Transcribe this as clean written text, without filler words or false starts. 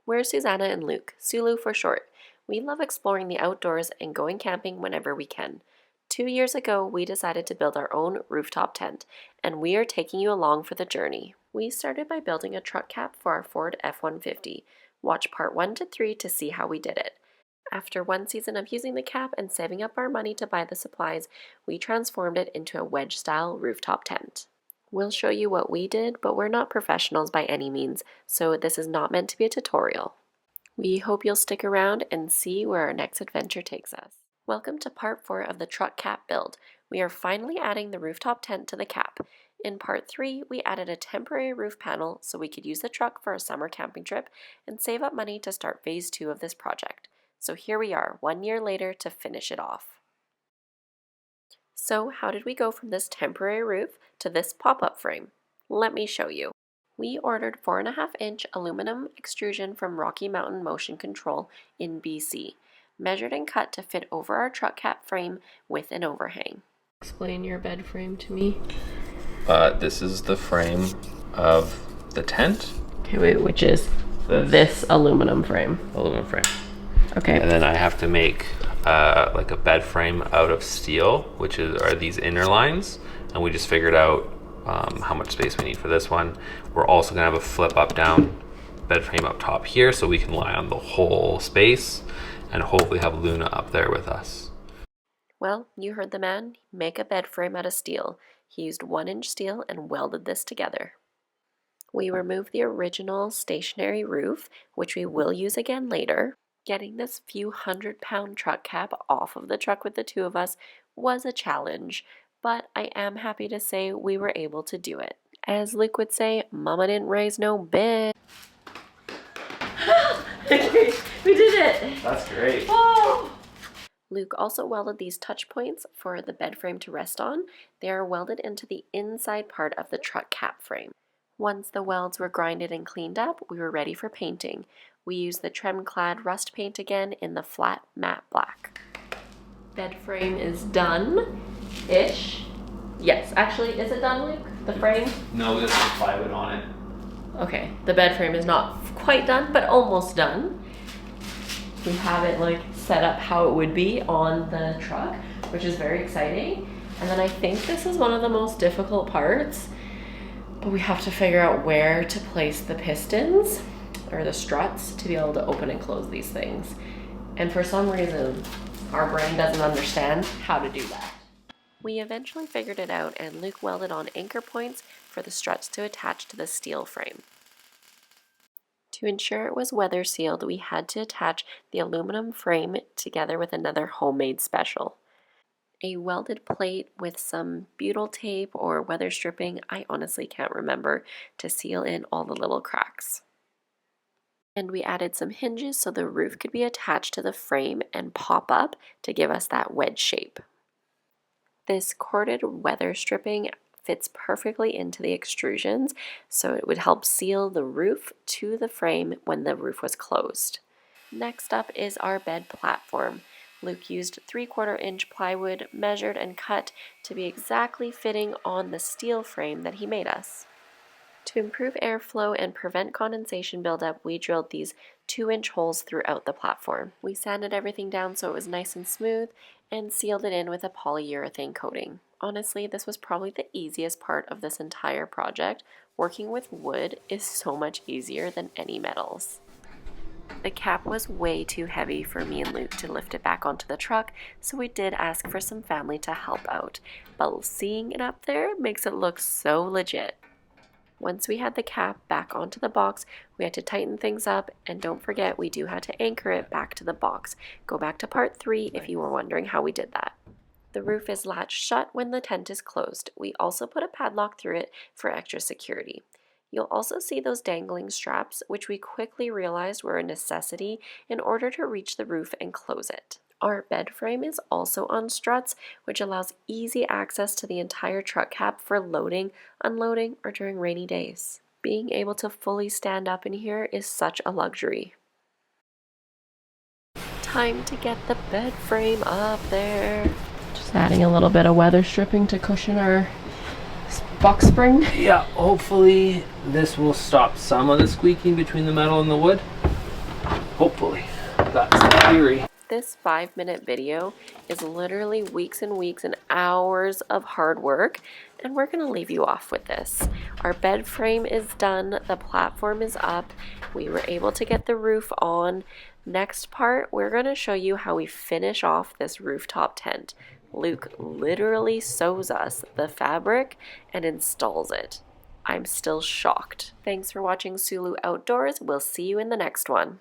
We're Susanna and Luke, Sulu for short. We love exploring the outdoors and going camping whenever we can. 2 years ago, we decided to build our own rooftop tent, and we are taking you along for the journey. We started by building a truck cap for our Ford F-150. Watch part 1 to 3 to see how we did it. After 1 season of using the cap and saving up our money to buy the supplies, we transformed it into a wedge-style rooftop tent. We'll show you what we did, but we're not professionals by any means, so this is not meant to be a tutorial. We hope you'll stick around and see where our next adventure takes us. Welcome to part 4 of the truck cap build. We are finally adding the rooftop tent to the cap. In part 3, we added a temporary roof panel so we could use the truck for a summer camping trip and save up money to start phase 2 of this project. So here we are, 1 year later to finish it off. So how did we go from this temporary roof to this pop-up frame? Let me show you. We ordered 4.5-inch aluminum extrusion from Rocky Mountain Motion Control in BC, measured and cut to fit over our truck cap frame with an overhang. Explain your bed frame to me. This is the frame of the tent. Okay, wait, which is this aluminum frame? Aluminum frame. Okay. And then I have to make like a bed frame out of steel, which are these inner lines, and we just figured out how much space we need for this one. We're also gonna have a flip up down bed frame up top here so we can lie on the whole space and hopefully have Luna up there with us. Well, you heard the man. Make a bed frame out of steel. He used 1-inch steel and welded this together. We removed the original stationary roof, which we will use again later. Getting this few 100-pound truck cap off of the truck with the two of us was a challenge, but I am happy to say we were able to do it. As Luke would say, Mama didn't raise no bitch. We did it! That's great. Oh! Luke also welded these touch points for the bed frame to rest on. They are welded into the inside part of the truck cap frame. Once the welds were grinded and cleaned up, we were ready for painting. We used the trim-clad rust paint again in the flat matte black. Bed frame is done-ish. Yes, actually, is it done, Luke? The frame? No, there's some plywood on it. Okay, the bed frame is not quite done, but almost done. We have it like set up how it would be on the truck, which is very exciting. And then I think this is one of the most difficult parts, but we have to figure out where to place the pistons or the struts to be able to open and close these things. And for some reason, our brain doesn't understand how to do that. We eventually figured it out, and Luke welded on anchor points for the struts to attach to the steel frame. To ensure it was weather sealed, we had to attach the aluminum frame together with another homemade special. A welded plate with some butyl tape or weather stripping, I honestly can't remember, to seal in all the little cracks. And we added some hinges so the roof could be attached to the frame and pop up to give us that wedge shape. This corded weather stripping fits perfectly into the extrusions, so it would help seal the roof to the frame when the roof was closed. Next up is our bed platform. Luke used 3/4-inch plywood, measured and cut to be exactly fitting on the steel frame that he made us. To improve airflow and prevent condensation buildup, we drilled these 2-inch holes throughout the platform. We sanded everything down so it was nice and smooth and sealed it in with a polyurethane coating. Honestly, this was probably the easiest part of this entire project. Working with wood is so much easier than any metals. The cap was way too heavy for me and Luke to lift it back onto the truck, so we did ask for some family to help out. But seeing it up there makes it look so legit. Once we had the cap back onto the box, we had to tighten things up, and don't forget we do have to anchor it back to the box. Go back to part 3 if you were wondering how we did that. The roof is latched shut when the tent is closed. We also put a padlock through it for extra security. You'll also see those dangling straps, which we quickly realized were a necessity in order to reach the roof and close it. Our bed frame is also on struts, which allows easy access to the entire truck cap for loading, unloading, or during rainy days. Being able to fully stand up in here is such a luxury. Time to get the bed frame up there. Just adding a little bit of weather stripping to cushion our box spring. Yeah, hopefully this will stop some of the squeaking between the metal and the wood. Hopefully. That's the theory. This 5-minute video is literally weeks and weeks and hours of hard work, and we're gonna leave you off with this. Our bed frame is done, the platform is up, we were able to get the roof on. Next part, we're gonna show you how we finish off this rooftop tent. Luke literally sews us the fabric and installs it. I'm still shocked. Thanks for watching Sulu Outdoors. We'll see you in the next one.